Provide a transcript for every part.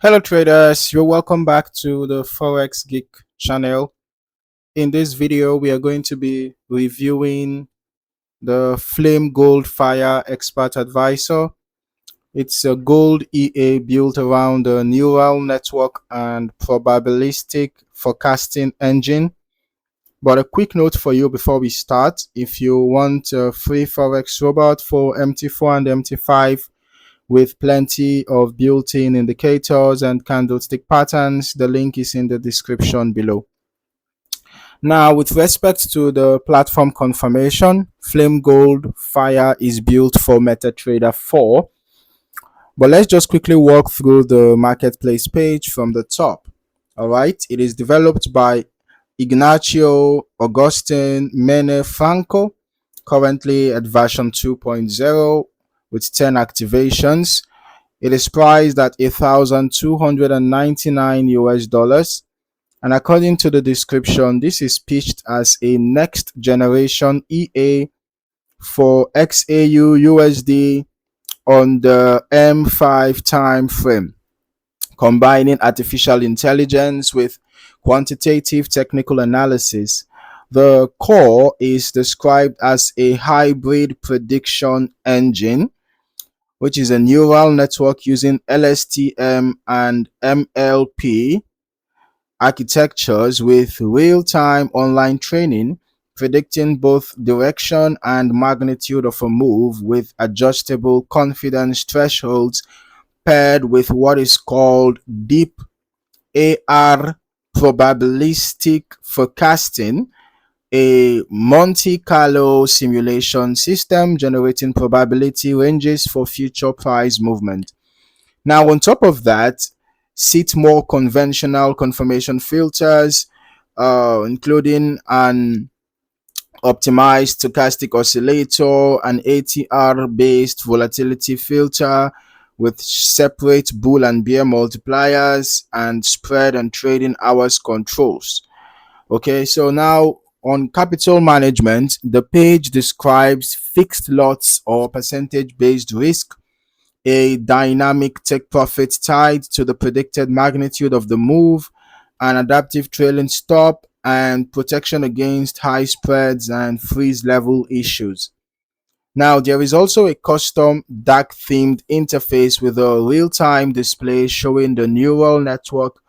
Hello traders, you're welcome back to the Forex Geek channel. In this video, we are going to be reviewing the Flame Gold Fire Expert Advisor. It's a gold EA built around a neural network and probabilistic forecasting engine. But a quick note for you before we start, if you want a free Forex robot for MT4 and MT5, with plenty of built-in indicators and candlestick patterns. The link is in the description below. Now, with respect to the platform confirmation, Flame Gold Fire is built for MetaTrader 4. But let's just quickly walk through the marketplace page from the top. All right, it is developed by Ignacio Augustin Mene Franco, currently at version 2.0 with 10 activations. It is priced at 1,299 US dollars. And according to the description, this is pitched as a next generation EA for XAUUSD on the M5 time frame, combining artificial intelligence with quantitative technical analysis. The core is described as a hybrid prediction engine, which is a neural network using LSTM and MLP architectures with real-time online training, predicting both direction and magnitude of a move with adjustable confidence thresholds paired with what is called DeepAR probabilistic forecasting, a Monte Carlo simulation system generating probability ranges for future price movement. Now, on top of that, sit more conventional confirmation filters, including an optimized stochastic oscillator, an ATR based volatility filter with separate bull and bear multipliers, and spread and trading hours controls. Okay, so now on capital management, the page describes fixed lots or percentage based risk, a dynamic take profit tied to the predicted magnitude of the move, an adaptive trailing stop, and protection against high spreads and freeze level issues. Now, there is also a custom dark themed interface with a real-time display showing the neural network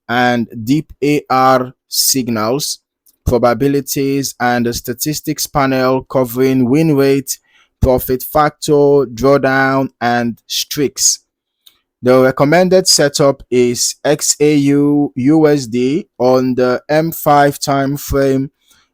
and deep AR signals, probabilities, and a statistics panel covering win rate, profit factor, drawdown, and streaks. The recommended setup is XAUUSD on the M5 time frame,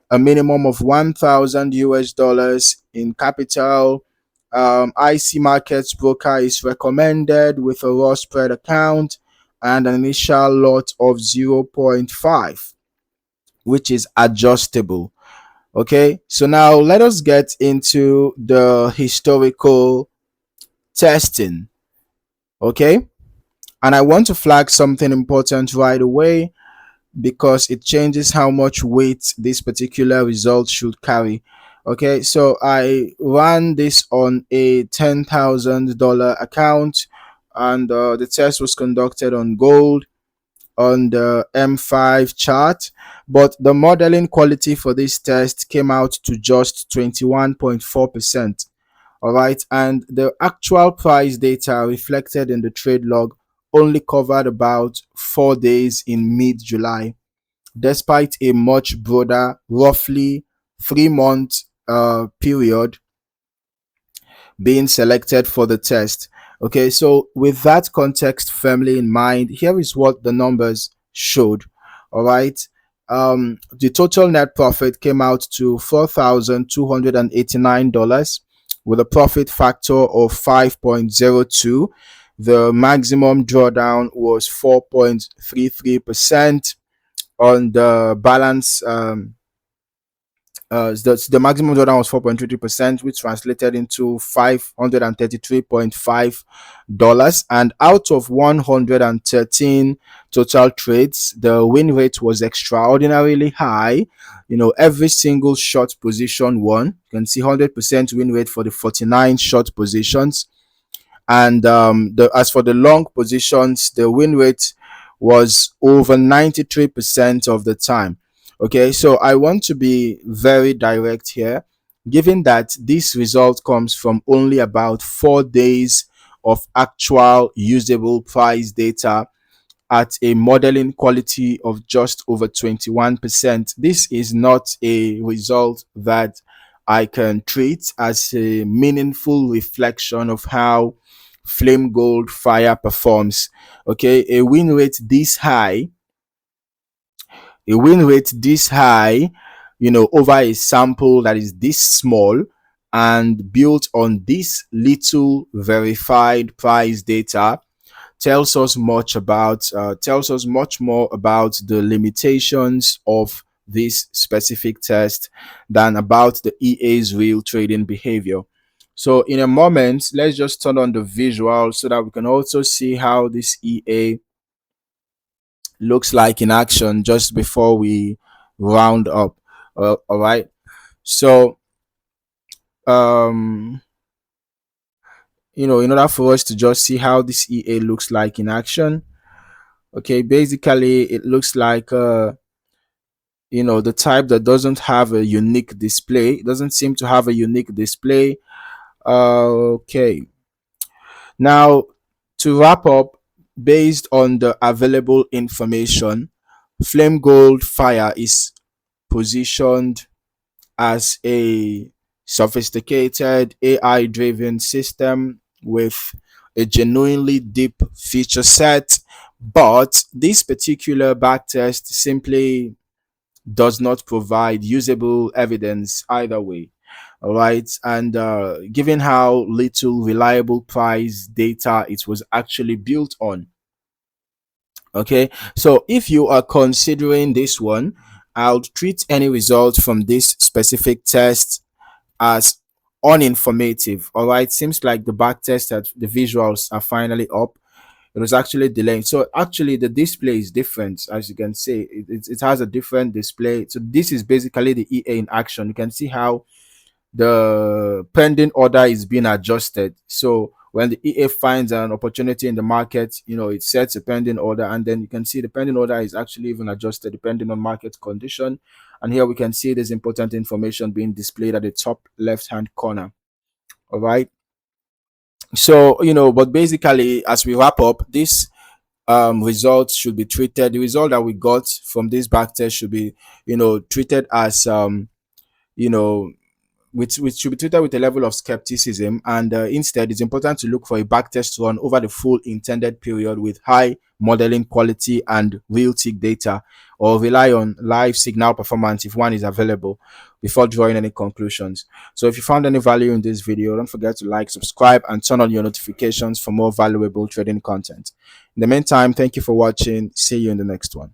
a minimum of 1,000 US dollars in capital. IC Markets Broker is recommended with a raw spread account and an initial lot of 0.5, which is adjustable. Okay, so now let us get into the historical testing. Okay, and I want to flag something important right away because it changes how much weight this particular result should carry. Okay, so I ran this on a $10,000 account, and the test was conducted on gold on the M5 chart, but the modeling quality for this test came out to just 21.4%. All right, and the actual price data reflected in the trade log only covered about 4 days in mid-July, despite a much broader, roughly 3-month period being selected for the test. Okay, so with that context firmly in mind, here is what the numbers showed. All right, the total net profit came out to $4,289 with a profit factor of 5.02. The maximum drawdown was 4.33% on the balance. The maximum drawdown was 4.33%, which translated into $533.5. And out of 113 total trades, the win rate was extraordinarily high. You know, every single short position won. You can see 100% win rate for the 49 short positions. And as for the long positions, the win rate was over 93% of the time. Okay, so I want to be very direct here, given that this result comes from only about 4 days of actual usable price data at a modeling quality of just over 21%. This is not a result that I can treat as a meaningful reflection of how flame gold fire performs. Okay, a win rate this high, over a sample that is this small and built on this little verified price data tells us much more about the limitations of this specific test than about the EA's real trading behavior. So in a moment, let's just turn on the visual so that we can also see how this EA looks like in action just before we round up. All right. So um in order for us to just see how this EA looks like in action, okay, basically it looks like the type that doesn't have a unique display. It doesn't seem to have a unique display. Okay, now to wrap up, based on the available information, flame gold fire is positioned as a sophisticated AI driven system with a genuinely deep feature set, but this particular backtest simply does not provide usable evidence either way. All right, and given how little reliable price data it was actually built on. Okay, so if you are considering this one, I'll treat any results from this specific test as uninformative. All right, seems like the back test that the visuals are finally up. It was actually delayed, so actually the display is different. As you can see, it has a different display. So this is basically the EA in action. You can see how the pending order is being adjusted. So when the EA finds an opportunity in the market, it sets a pending order, and then you can see the pending order is actually even adjusted depending on market condition. And here we can see this important information being displayed at the top left hand corner. All right, so but basically, as we wrap up, this results should be treated, the result that we got from this back test should be treated as you know which should be treated with a level of skepticism, and instead it's important to look for a backtest run over the full intended period with high modeling quality and real tick data, or rely on live signal performance if one is available before drawing any conclusions. So if you found any value in this video, don't forget to like, subscribe, and turn on your notifications for more valuable trading content. In the meantime, thank you for watching. See you in the next one.